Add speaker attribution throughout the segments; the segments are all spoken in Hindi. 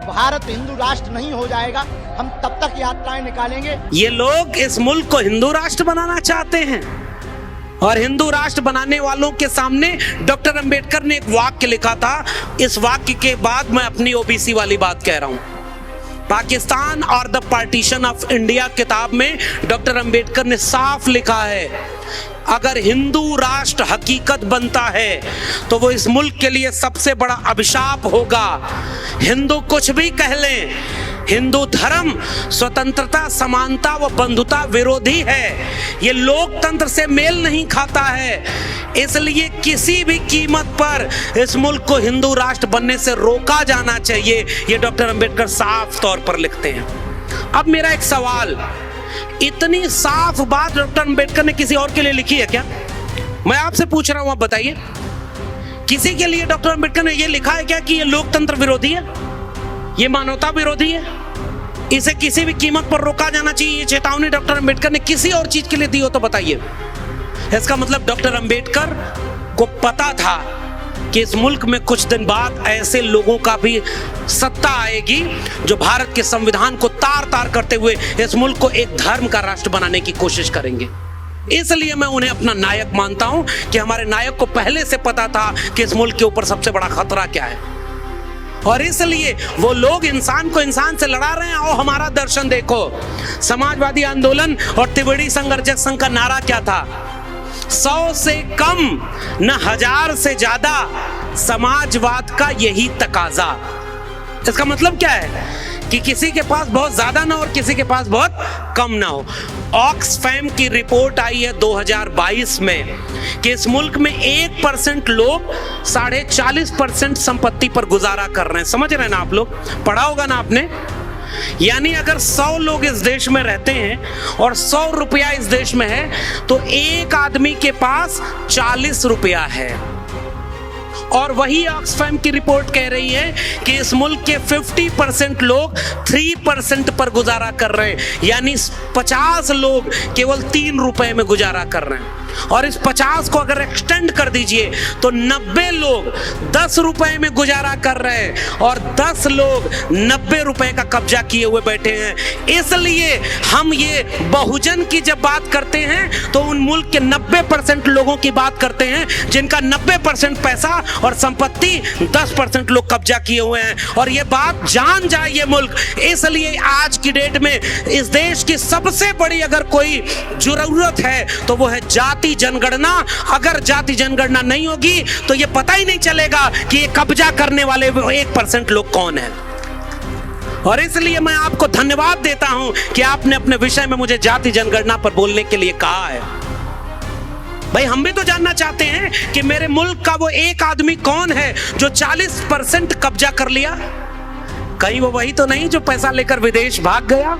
Speaker 1: भारत हिंदू राष्ट्र नहीं हो जाएगा, हम तब तक यात्राएं निकालेंगे।
Speaker 2: ये लोग इस मुल्क को हिंदू राष्ट्र बनाना चाहते हैं और हिंदू राष्ट्र बनाने वालों के सामने डॉक्टर अंबेडकर ने एक वाक्य लिखा था। इस वाक्य के बाद मैं अपनी ओबीसी वाली बात कह रहा हूं। पाकिस्तान और द पार्टीशन ऑफ इंडिया किताब में डॉक्टर अंबेडकर ने साफ लिखा है, अगर हिंदू राष्ट्र हकीकत बनता है तो वो इस मुल्क के लिए सबसे बड़ा अभिशाप होगा। हिंदू कुछ भी कह लें, हिंदू धर्म स्वतंत्रता, समानता व बंधुता विरोधी है। ये लोकतंत्र से मेल नहीं खाता है, इसलिए किसी भी कीमत पर इस मुल्क को हिंदू राष्ट्र बनने से रोका जाना चाहिए। ये डॉक्टर अंबेडकर साफ तौर पर लिखते हैं। अब मेरा एक सवाल, इतनी साफ बात डॉक्टर अंबेडकर ने किसी और के लिए लिखी है क्या? मैं आपसे पूछ रहा हूं, आप बताइए, किसी के लिए डॉक्टर अंबेडकर ने यह लिखा है क्या कि ये लोकतंत्र विरोधी है, ये मानवता विरोधी है, इसे किसी भी कीमत पर रोका जाना चाहिए? ये चेतावनी डॉक्टर अंबेडकर ने किसी और चीज के लिए दी हो तो बताइए। इसका मतलब डॉक्टर अंबेडकर को पता था कि इस मुल्क में कुछ दिन बाद ऐसे लोगों का भी सत्ता आएगी जो भारत के संविधान को तार तार करते हुए इस मुल्क को एक धर्म का राष्ट्र बनाने की कोशिश करेंगे। इसलिए मैं उन्हें अपना नायक मानता हूं कि हमारे नायक को पहले से पता था कि इस मुल्क के ऊपर सबसे बड़ा खतरा क्या है, और इसलिए वो लोग इंसान को इंसान से लड़ा रहे हैं। और हमारा दर्शन देखो, समाजवादी आंदोलन और त्रिवेणी संघर्ष संघ का नारा क्या था? 100 से कम न 1000 से ज्यादा, समाजवाद का यही तकाजा। इसका मतलब क्या है कि किसी के पास बहुत ज्यादा ना हो और किसी के पास बहुत कम ना हो। ऑक्सफैम की रिपोर्ट आई है 2022 में कि इस मुल्क में 1% लोग 40.5% संपत्ति पर गुजारा कर रहे हैं। समझ रहे हैं ना आप लोग? पढ़ा होगा ना आपने? यानी अगर 100 लोग इस देश में रहते हैं और 100 रुपया इस देश में है तो एक आदमी के पास 40 रुपया है। और वही ऑक्सफैम की रिपोर्ट कह रही है कि इस मुल्क के 50% लोग 3% पर गुजारा कर रहे हैं, यानी 50 लोग केवल 3 रुपए में गुजारा कर रहे हैं। और इस 50 को अगर एक्सटेंड कर दीजिए तो 90 लोग 10 रुपए में गुजारा कर रहे हैं और 10 लोग 90 रुपए का कब्जा किए हुए बैठे हैं। इसलिए हम ये बहुजन की जब बात करते हैं तो उन मुल्क के 90% लोगों की बात करते हैं जिनका 90% पैसा और संपत्ति 10% लोग कब्जा किए हुए हैं। और ये बात जान जाए ये मुल्क, इसलिए आज की डेट में इस देश की सबसे बड़ी अगर कोई जरूरत है तो वो है जाति जनगणना। अगर जाति जनगणना नहीं होगी तो ये पता ही नहीं चलेगा कि ये कब्जा करने वाले 1% लोग कौन है। और इसलिए मैं आपको धन्यवाद देता हूं कि आपने अपने विषय में मुझे जाति जनगणना पर बोलने के लिए कहा है। भाई हम भी तो जानना चाहते हैं कि मेरे मुल्क का वो एक आदमी कौन है जो 40% कब्जा कर लिया। कहीं वो वही तो नहीं जो पैसा लेकर विदेश भाग गया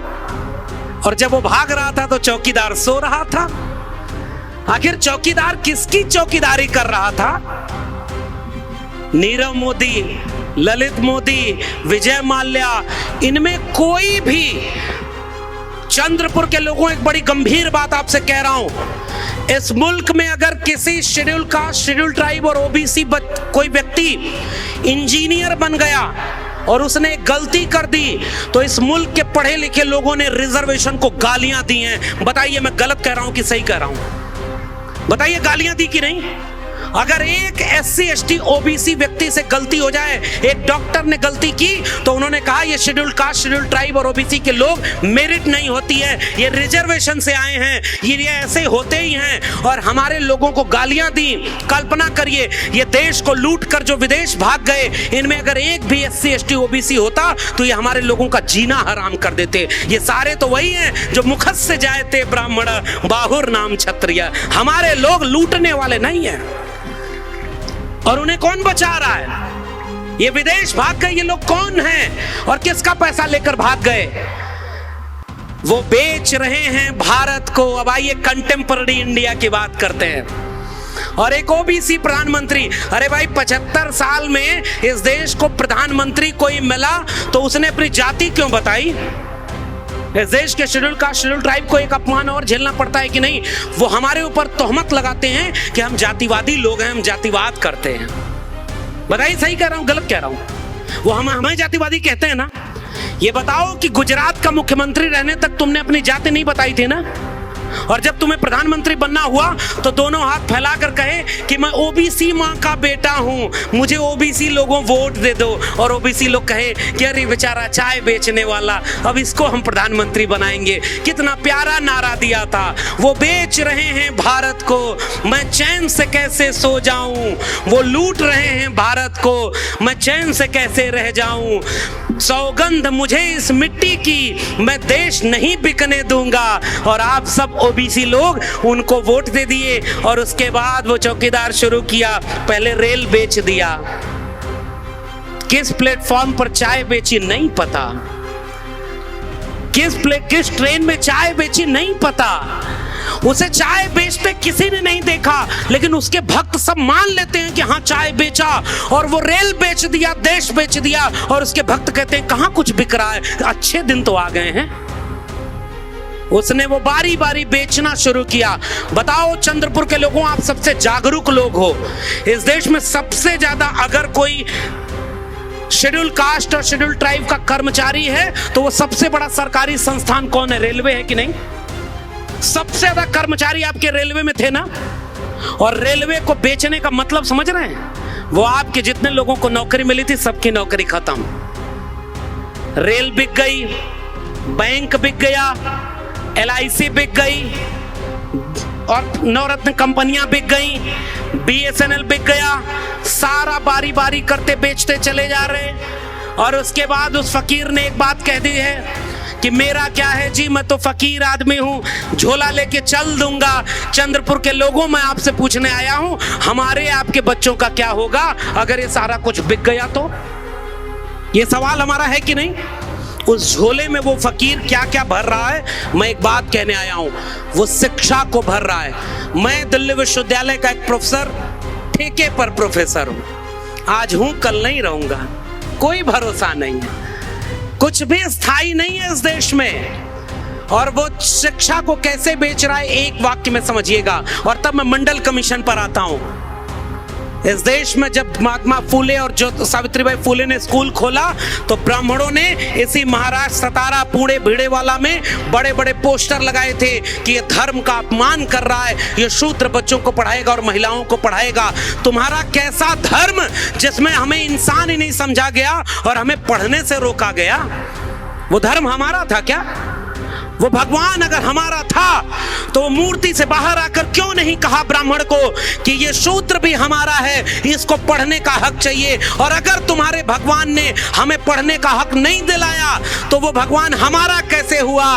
Speaker 2: और जब वो भाग रहा था तो चौकीदार सो रहा था। आखिर चौकीदार किसकी चौकीदारी कर रहा था? नीरव मोदी, ललित मोदी, विजय माल्या, इनमें कोई भी, चंद्रपुर के लोगों, एक बड़ी गंभीर बात आपसे कह रहा हूं, इस मुल्क में अगर किसी शेड्यूल कास्ट, शेड्यूल ट्राइब और ओबीसी कोई व्यक्ति इंजीनियर बन गया और उसने एक गलती कर दी तो इस मुल्क के पढ़े लिखे लोगों ने रिजर्वेशन को गालियां दी हैं। बताइए मैं गलत कह रहा हूं कि सही कह रहा हूं? बताइए गालियां दी कि नहीं? अगर एक SC ST OBC व्यक्ति से गलती हो जाए, एक डॉक्टर ने गलती की तो उन्होंने कहा ये शेड्यूल कास्ट, शेड्यूल ट्राइब और OBC के लोग मेरिट नहीं होती है, ये रिजर्वेशन से आए हैं, ये ऐसे होते ही हैं, और हमारे लोगों को गालियां दी। कल्पना करिए, ये देश को लूट कर जो विदेश भाग गए, इनमें अगर एक भी SC ST OBC होता तो ये हमारे लोगों का जीना हराम कर देते। ये सारे तो वही हैं जो मुखत से जाए थे ब्राह्मण, बाहुर नाम क्षत्रिय। हमारे लोग लूटने वाले नहीं हैं। और उन्हें कौन बचा रहा है? ये विदेश भाग गए, ये लोग कौन हैं और किसका पैसा लेकर भाग गए? वो बेच रहे हैं भारत को। अब आइए कंटेम्पररी इंडिया की बात करते हैं। और एक ओबीसी प्रधानमंत्री, अरे भाई 75 साल में इस देश को प्रधानमंत्री कोई मिला तो उसने अपनी जाति क्यों बताई? इस देश के शेड्यूल कास्ट, शेड्यूल ट्राइब को एक अपमान और झेलना पड़ता है कि नहीं? वो हमारे ऊपर तोहमत लगाते हैं कि हम जातिवादी लोग हैं, हम जातिवाद करते हैं। बताइए सही कह रहा हूं गलत कह रहा हूं? वो हमें जातिवादी कहते हैं ना। ये बताओ कि गुजरात का मुख्यमंत्री रहने तक तुमने अपनी जाति नहीं बताई थी ना, और जब तुम्हें प्रधानमंत्री बनना हुआ तो दोनों हाथ फैलाकर कहे कि मैं ओबीसी माँ का बेटा हूं, मुझे ओबीसी लोगों वोट दे दो, और ओबीसी लोग कहे कि अरे बेचारा चाय बेचने वाला, अब इसको हम प्रधानमंत्री बनाएंगे। कितना प्यारा नारा दिया था, वो बेच रहे हैं भारत को, मैं चैन से कैसे सो जाऊं, वो लूट रहे हैं भारत को, मैं चैन से कैसे रह जाऊं, सौगंध मुझे इस मिट्टी की, मैं देश नहीं बिकने दूंगा। और आप सब ओबीसी लोग उनको वोट दे दिए, और उसके बाद वो चौकीदार शुरू किया, पहले रेल बेच दिया, किस प्लेटफॉर्म पर चाय बेची नहीं पता, किस ट्रेन में चाय बेची नहीं पता, उसे चाय बेचते किसी ने नहीं देखा, लेकिन उसके भक्त सब मान लेते हैं कि हाँ चाय बेचा, और वो रेल बेच दिया, देश बेच दिया, और उसके भक्त कहते हैं कहाँ कुछ बिक रहा है, अच्छे दिन तो आ गए हैं। उसने वो बारी बारी बेचना शुरू किया। बताओ चंद्रपुर के लोगों, आप सबसे जागरूक लोग हो इस देश में, सबसे ज्यादा अगर कोई शेड्यूल कास्ट और शेड्यूल ट्राइब का कर्मचारी है तो वो सबसे बड़ा सरकारी संस्थान कौन है? रेलवे है कि नहीं? सबसे ज्यादा कर्मचारी आपके रेलवे में थे ना, और रेलवे को बेचने का मतलब समझ रहे हैं? वो आपके जितने लोगों को नौकरी मिली थी सबकी नौकरी खत्म, रेल बिक गई, बैंक बिक गया, LIC बिक गई, और नवरत्न कंपनियां बिक गई, BSNL बिक गया, सारा बारी बारी करते बेचते चले जा रहे। और उसके बाद उस फकीर ने एक बात कह दी है कि मेरा क्या है जी, मैं तो फकीर आदमी हूं, झोला लेके चल दूंगा। चंद्रपुर के लोगों, मैं आपसे पूछने आया हूं, हमारे आपके बच्चों का क्या होगा अगर ये सारा कुछ बिक गया तो? ये सवाल हमारा है कि नहीं? उस झोले में वो फकीर क्या क्या भर रहा है? मैं एक बात कहने आया हूं, वो शिक्षा को भर रहा है। मैं दिल्ली विश्वविद्यालय का एक प्रोफेसर, ठेके पर प्रोफेसर हूं, आज हूं कल नहीं रहूंगा, कोई भरोसा नहीं है, कुछ भी स्थायी नहीं है इस देश में। और वो शिक्षा को कैसे बेच रहा है, एक वाक्य में समझिएगा, और तब मैं मंडल कमीशन पर आता हूं। इस देश में जब महात्मा फूले और जो सावित्रीबाई फूले ने स्कूल खोला तो ब्राह्मणों ने इसी महाराष्ट्र सतारा पुणे भिड़ेवाला में बड़े बड़े पोस्टर लगाए थे कि ये धर्म का अपमान कर रहा है, ये शूद्र बच्चों को पढ़ाएगा और महिलाओं को पढ़ाएगा। तुम्हारा कैसा धर्म जिसमें हमें इंसान ही नहीं समझा गया और हमें पढ़ने से रोका गया? वो धर्म हमारा था क्या? वो भगवान अगर हमारा था तो मूर्ति से बाहर आकर क्यों नहीं कहा ब्राह्मण को कि ये शूद्र भी हमारा है, इसको पढ़ने का हक चाहिए? और अगर तुम्हारे भगवान ने हमें पढ़ने का हक नहीं दिलाया तो वो भगवान हमारा कैसे हुआ?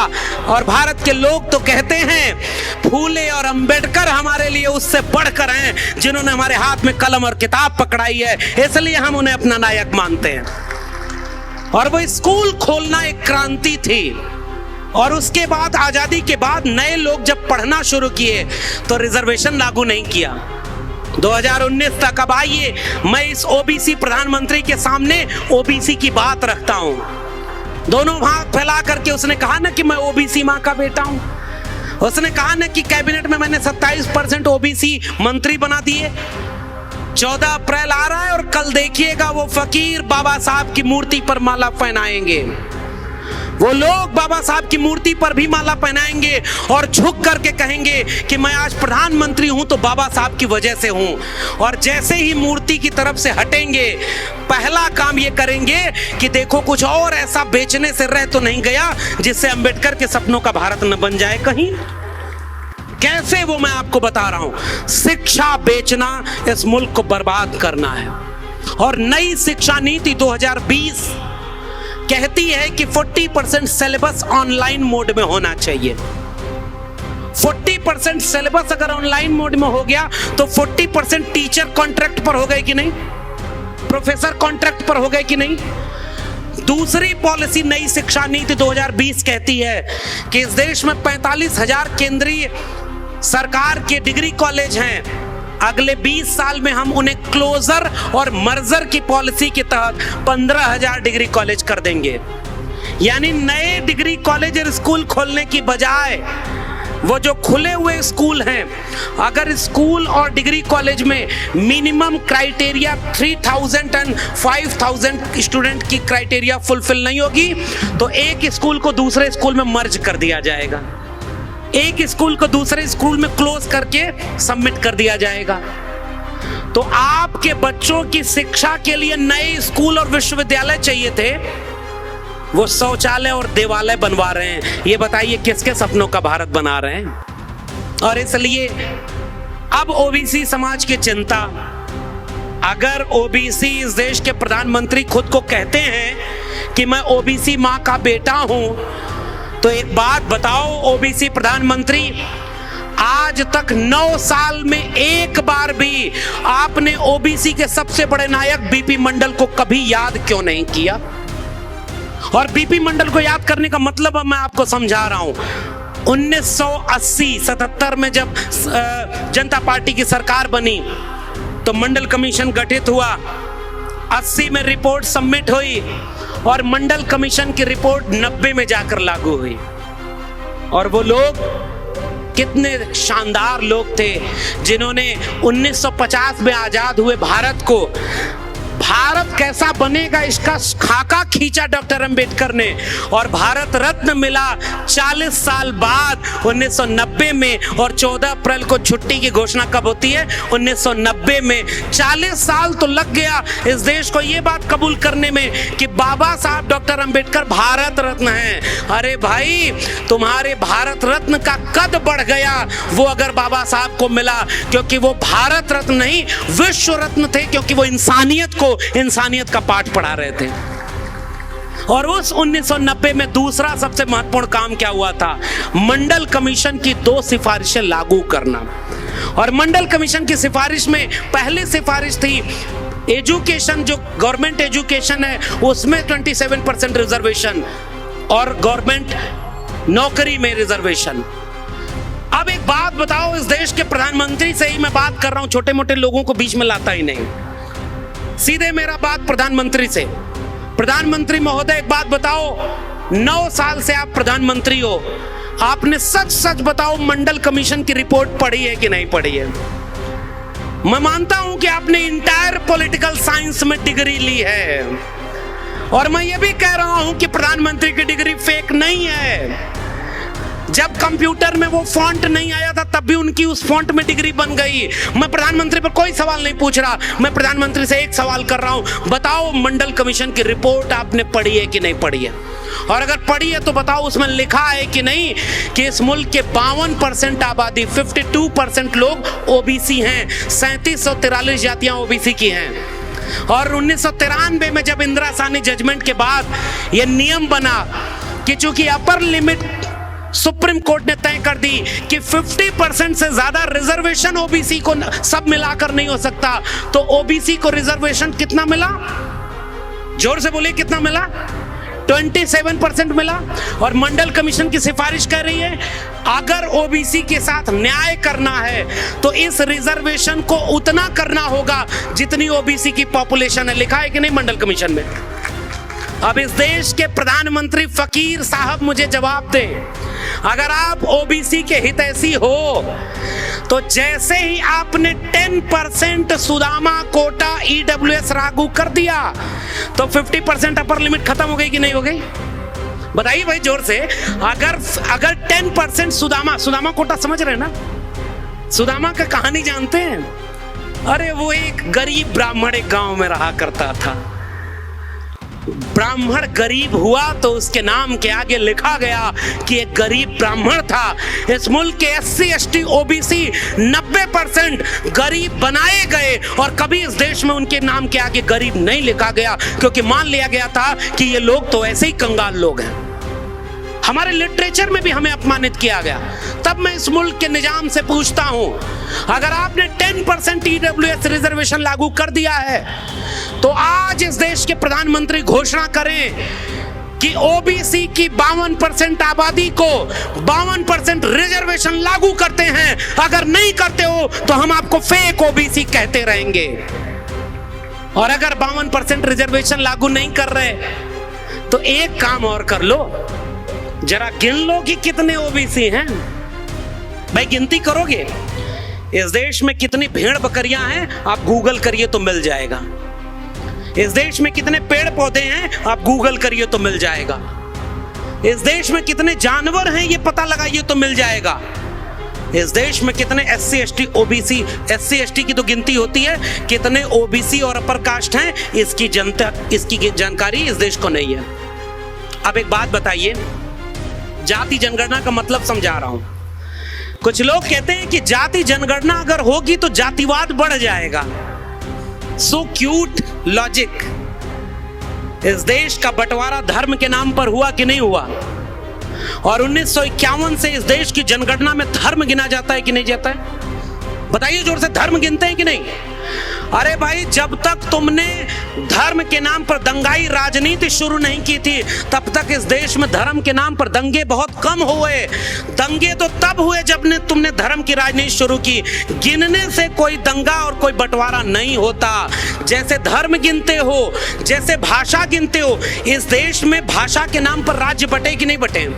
Speaker 2: और भारत के लोग तो कहते हैं फूले और अंबेडकर हमारे लिए उससे बढ़कर हैं, जिन्होंने हमारे हाथ में कलम और किताब पकड़ाई है, इसलिए हम उन्हें अपना नायक मानते हैं। और वो स्कूल खोलना एक क्रांति थी। और उसके बाद आजादी के बाद नए लोग जब पढ़ना शुरू किए तो रिजर्वेशन लागू नहीं किया। 2019 तक अब आइए, मैं इस ओबीसी प्रधानमंत्री के सामने ओबीसी की बात रखता हूं। दोनों हाथ फैला करके उसने कहा ना कि मैं ओबीसी माँ का बेटा हूं। उसने कहा ना कि कैबिनेट में मैंने 27% ओबीसी मंत्री बना दिए। 14 अप्रैल आ रहा है और कल देखिएगा वो फकीर बाबा साहब की मूर्ति पर माला पहनाएंगे, वो लोग बाबा साहब की मूर्ति पर भी माला पहनाएंगे और झुक करके कहेंगे कि मैं आज प्रधानमंत्री हूं तो बाबा साहब की वजह से हूं। और जैसे ही मूर्ति की तरफ से हटेंगे, पहला काम ये करेंगे कि देखो कुछ और ऐसा बेचने से रह तो नहीं गया जिससे अंबेडकर के सपनों का भारत न बन जाए कहीं। कैसे, वो मैं आपको बता रहा हूं। शिक्षा बेचना इस मुल्क को बर्बाद करना है। और नई शिक्षा नीति 2020 कहती है कि 40% सिलेबस ऑनलाइन मोड में होना चाहिए। 40% सिलेबस अगर ऑनलाइन मोड में हो गया तो 40% टीचर कॉन्ट्रैक्ट पर हो गए कि नहीं, प्रोफेसर कॉन्ट्रैक्ट पर हो गए कि नहीं। दूसरी पॉलिसी नई शिक्षा नीति 2020 कहती है कि इस देश में 45,000 केंद्रीय सरकार के डिग्री कॉलेज हैं। अगले 20 साल में हम उन्हें क्लोजर और मर्जर की पॉलिसी के तहत 15,000 डिग्री कॉलेज कर देंगे। यानी नए डिग्री कॉलेज और स्कूल खोलने की बजाय वो जो खुले हुए स्कूल हैं, अगर स्कूल और डिग्री कॉलेज में मिनिमम क्राइटेरिया 3000 एंड 5000 स्टूडेंट की क्राइटेरिया फुलफिल नहीं होगी तो एक स्कूल को दूसरे स्कूल में मर्ज कर दिया जाएगा, एक स्कूल को दूसरे स्कूल में क्लोज करके सबमिट कर दिया जाएगा। तो आपके बच्चों की शिक्षा के लिए नए स्कूल और विश्वविद्यालय चाहिए थे, वो शौचालय और देवालय बनवा रहे हैं। ये बताइए किसके सपनों का भारत बना रहे हैं। और इसलिए अब ओबीसी समाज की चिंता, अगर ओबीसी इस देश के प्रधानमंत्री खुद को कहते हैं कि मैं ओबीसी मां का बेटा हूं, तो एक बात बताओ ओबीसी प्रधानमंत्री, आज तक 9 साल में एक बार भी आपने ओबीसी के सबसे बड़े नायक बीपी मंडल को कभी याद क्यों नहीं किया? और बीपी मंडल को याद करने का मतलब अब मैं आपको समझा रहा हूं। 1980-77 में जब जनता पार्टी की सरकार बनी तो मंडल कमीशन गठित हुआ, 80 में रिपोर्ट सबमिट हुई और मंडल कमीशन की रिपोर्ट 90 में जाकर लागू हुई। और वो लोग कितने शानदार लोग थे जिन्होंने 1950 में आजाद हुए भारत को, भारत कैसा बनेगा इसका खाका खींचा डॉक्टर अंबेडकर ने, और भारत रत्न मिला 40 साल बाद 1990 में। और 14 अप्रैल को छुट्टी की घोषणा कब होती है? 1990 में। 40 साल तो लग गया इस देश को ये बात कबूल करने में कि बाबा साहब डॉक्टर अंबेडकर भारत रत्न हैं। अरे भाई, तुम्हारे भारत रत्न का कद बढ़ गया वो अगर बाबा साहब को मिला, क्योंकि वो भारत रत्न नहीं विश्व रत्न थे, क्योंकि वो इंसानियत का पाठ पढ़ा रहे थे। और उस 1990 में दूसरा सबसे महत्वपूर्ण काम क्या हुआ था? मंडल कमीशन की 2 सिफारिशें लागू करना। और मंडल कमीशन की सिफारिश में पहली सिफारिश थी एजुकेशन, जो गवर्नमेंट एजुकेशन है उसमें 27% रिजर्वेशन और गवर्नमेंट नौकरी में रिजर्वेशन। अब एक बात बताओ, इस देश के प्रधानमंत्री से ही मैं बात कर रहा हूं, छोटे मोटे लोगों को बीच में लाता ही नहीं, सीधे मेरा बात प्रधानमंत्री से। प्रधानमंत्री महोदय, एक बात बताओ, 9 साल से आप प्रधानमंत्री हो, आपने सच सच बताओ मंडल कमीशन की रिपोर्ट पढ़ी है कि नहीं पढ़ी है? मैं मानता हूं कि आपने इंटायर पॉलिटिकल साइंस में डिग्री ली है, और मैं ये भी कह रहा हूं कि प्रधानमंत्री की डिग्री फेक नहीं है। जब कंप्यूटर में वो फॉन्ट नहीं आया था तब भी उनकी उस फॉन्ट में डिग्री बन गई। मैं प्रधानमंत्री पर कोई सवाल नहीं पूछ रहा, मैं प्रधानमंत्री से एक सवाल कर रहा हूं, बताओ मंडल कमीशन की रिपोर्ट आपने पढ़ी है कि नहीं पढ़ी है? और अगर पढ़ी है तो बताओ उसमें लिखा है कि नहीं कि इस मुल्क के 52% आबादी, 52% लोग ओबीसी हैं, 3743 जातियां ओबीसी की हैं। और 1993 में जब इंदिरा साहनी जजमेंट के बाद यह नियम बना कि चूंकि अपर लिमिट सुप्रीम कोर्ट ने तय कर दी कि 50% से ज्यादा रिजर्वेशन ओबीसी को सब मिलाकर नहीं हो सकता, तो ओबीसी को रिजर्वेशन कितना मिला? जोर से बोलिए, कितना मिला? 27% मिला। और मंडल कमीशन की सिफारिश कह रही है अगर ओबीसी के साथ न्याय करना है तो इस रिजर्वेशन को उतना करना होगा जितनी ओबीसी की पॉपुलेशन है। लिखा है कि नहीं मंडल कमीशन में? अब इस देश के प्रधानमंत्री फकीर साहब मुझे जवाब दें, अगर आप ओबीसी के हितैषी हो तो जैसे ही आपने 10% सुदामा कोटा ईडब्ल्यूएस लागू कर दिया तो 50% अपर लिमिट खत्म हो गई कि नहीं हो गई? बताइए भाई जोर से। अगर 10% सुदामा कोटा समझ रहे हैं ना? सुदामा का कहानी जानते हैं? अरे वो एक गरीब ब्राह्मण एक गांव में रहा करता था। ब्राह्मण गरीब हुआ तो उसके नाम के आगे लिखा गया कि एक गरीब ब्राह्मण था। इस मुल्क के SC ST OBC 90% गरीब बनाए गए और कभी इस देश में उनके नाम के आगे गरीब नहीं लिखा गया, क्योंकि मान लिया गया था कि ये लोग तो ऐसे ही कंगाल लोग हैं। हमारे लिटरेचर में भी हमें अपमानित किया गया। तब मैं इस मुल्क के निजाम से पूछता हूं, अगर आपने 10% EWS रिजर्वेशन लागू कर दिया है तो आज इस देश के प्रधानमंत्री घोषणा करें कि ओबीसी की 52% आबादी को 52% रिजर्वेशन लागू करते हैं। अगर नहीं करते हो तो हम आपको फेक ओबीसी कहते रहेंगे। और अगर 52% रिजर्वेशन लागू नहीं कर रहे तो एक काम और कर लो, जरा गिन लो कि कितने ओबीसी हैं। भाई गिनती करोगे इस देश में कितनी भेड़ बकरियां हैं, आप गूगल करिए तो मिल जाएगा। इस देश में कितने पेड़ पौधे हैं, आप गूगल करिए तो मिल जाएगा। इस देश में कितने जानवर हैं, ये पता लगाइए तो मिल जाएगा। इस देश में कितने SC ST OBC, SC ST की तो गिनती होती है, कितने OBC और अपर कास्ट हैं इसकी जानकारी इस देश को नहीं है। अब एक बात बताइए, जाति जनगणना का मतलब समझा रहा हूं। कुछ लोग कहते हैं कि जाति जनगणना अगर होगी तो जातिवाद बढ़ जाएगा। So cute logic. इस देश का बंटवारा धर्म के नाम पर हुआ कि नहीं हुआ? और 1951 से इस देश की जनगणना में धर्म गिना जाता है कि नहीं जाता है? बताइए जोर से, धर्म गिनते हैं कि नहीं? अरे भाई, जब तक तुमने धर्म के नाम पर दंगाई राजनीति शुरू नहीं की थी, तब तक इस देश में धर्म के नाम पर दंगे बहुत कम हुए। दंगे तो तब हुए जब तुमने धर्म की राजनीति शुरू की। गिनने से कोई दंगा और कोई बंटवारा नहीं होता। जैसे धर्म गिनते हो, जैसे भाषा गिनते हो, इस देश में भाषा के नाम पर राज्य बटे कि नहीं बटे?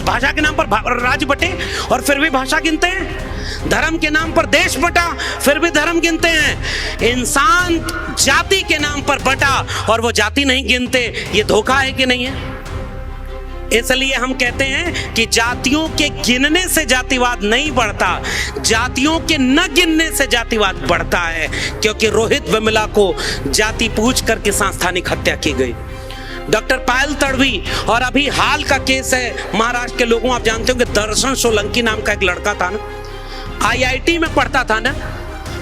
Speaker 2: भाषा के नाम पर राज्य बटे और फिर भी भाषा गिनते हैं। धर्म के नाम पर देश बटा, फिर भी धर्म गिनते हैं। इंसान जाति के नाम पर बटा और वो जाति नहीं गिनते। ये धोखा है कि नहीं है? इसलिए हम कहते हैं कि जातियों के गिनने से जातिवाद नहीं बढ़ता, जातियों के न गिनने से जातिवाद बढ़ता है। क्योंकि रोहित वेमुला को जाति पूछ करके सांस्थानिक हत्या की गई। डॉक्टर पायल तड़वी, और अभी हाल का केस है महाराष्ट्र के लोगों, आप जानते हो कि दर्शन सोलंकी नाम का एक लड़का था ना, IIT में पढ़ता था ना।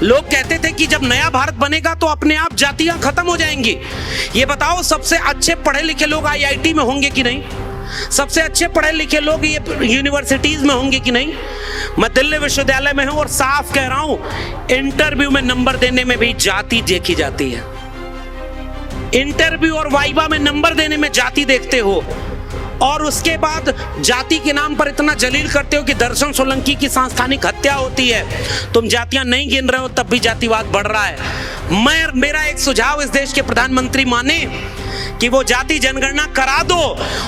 Speaker 2: लोग कहते थे कि जब नया भारत बनेगा तो अपने आप जातियां खत्म हो जाएंगी। ये बताओ, सबसे अच्छे पढ़े लिखे लोग IIT में होंगे कि नहीं? सबसे अच्छे पढ़े लिखे लोग ये यूनिवर्सिटीज में होंगे कि नहीं? मैं दिल्ली विश्वविद्यालय में हूं और साफ कह रहा हूं, इंटरव्यू में नंबर देने में भी जाति देखी जाती है। इंटरव्यू और वाइवा में नंबर देने में जाति देखते हो, और उसके बाद जाति के नाम पर इतना जलील करते हो कि दर्शन सोलंकी की सांस्थानिक हत्या होती है। तुम जातियां नहीं गिन रहे हो, तब भी जातिवाद बढ़ रहा है। मेरा एक सुझाव इस देश के प्रधानमंत्री माने कि वो जाति जनगणना करा दो,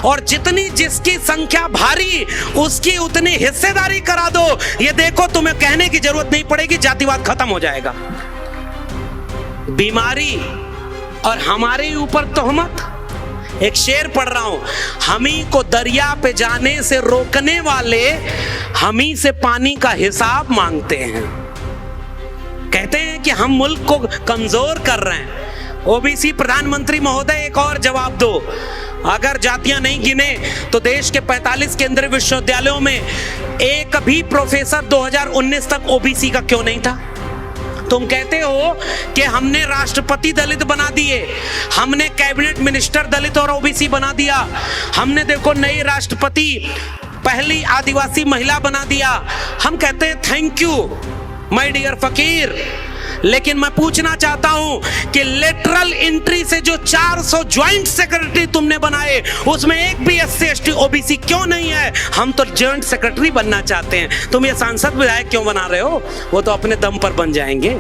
Speaker 2: और जितनी जिसकी संख्या भारी उसकी उतनी हिस्सेदारी करा दो। ये देखो, तुम्हें कहने की जरूरत नहीं पड़ेगी, जातिवाद खत्म हो जाएगा। बीमारी और हमारे ऊपर तोहमत। एक शेर पढ़ रहा हूं, हमी को दरिया पे जाने से रोकने वाले हमी से पानी का हिसाब मांगते हैं। कहते हैं कि हम मुल्क को कमजोर कर रहे हैं। OBC प्रधानमंत्री महोदय, एक और जवाब दो। अगर जातियां नहीं गिने तो देश के 45 केंद्रीय विश्वविद्यालयों में एक भी प्रोफेसर 2019 तक OBC का क्यों नहीं था? तुम कहते हो कि हमने राष्ट्रपति दलित बना दिए, हमने कैबिनेट मिनिस्टर दलित और OBC बना दिया, हमने देखो नई राष्ट्रपति पहली आदिवासी महिला बना दिया। हम कहते हैं थैंक यू माय डियर फकीर। लेकिन मैं पूछना चाहता हूं कि लेटरल एंट्री से जो 400 ज्वाइंट सेक्रेटरी तुमने बनाए, उसमें एक भी SC ST OBC क्यों नहीं है? हम तो ज्वाइंट सेक्रेटरी बनना चाहते हैं। तुम ये सांसद विधायक क्यों बना रहे हो? वो तो अपने दम पर बन जाएंगे।